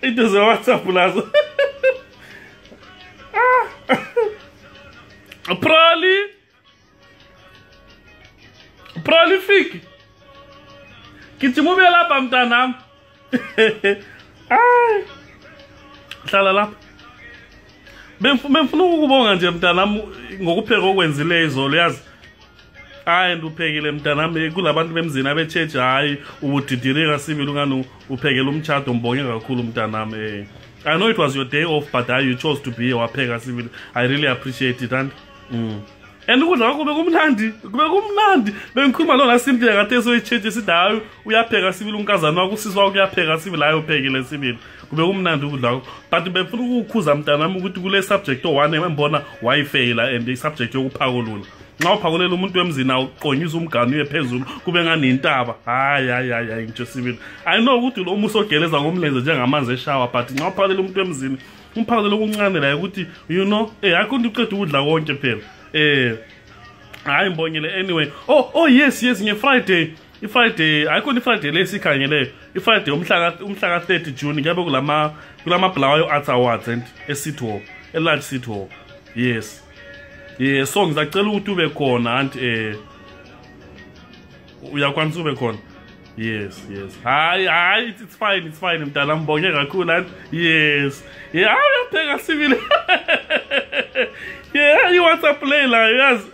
Into ze-WhatsApp lazo. Prali fiki. Kithi mube lapha mntanami. Hlala lapha. Bengifuna ukubonga nje mntanami ngokupheka okwenzile izolo yazi. Hayi nduphekile mntanami kulabantu bemzini abecheche hayi ubudidireka sibili ungani uphekela umtchado mbonge kakhulu mntanami. I know it was your day off but you chose to be here wapheka sibili. I really appreciate it and and ukudla kwakho bekumnandi bengikhuluma lona simple kade soyicheche sidayo uyapheka sibili unkazana wakho usisi wakho uyapheka sibili hayi uphekile sibili kube kumnandi ukudla kwakho but befuna ukukhuza mntanami ukuthi kule subject one embona wayifaila and i subject yokuphakulula nxa uphakulela umuntu wemzini awuqonyisa umganu uye phezulu kube ngani intaba hayi nje sibili I know ukuthi lo muso geleza ngomlenze njengamanzi eshower but nxa uphakulela umuntu wemzini umphakulela okuncane la ukuthi you know akundi uqeda ukudla konke phela hayi mbongile anyway oh yes nge-Friday i-Friday ayikho i-Friday lesikhangeleyo i-Friday umhla ka 30 June ngiyabe kulama Bulawayo Arts Awards and eCity Hall large City Hall yes so ngizacela ukuthi ube khona and uyakwanisa ube khona yes hayi it's fine mntana mbonge kakhulu and yes uyapheka sibili you want to play la yazi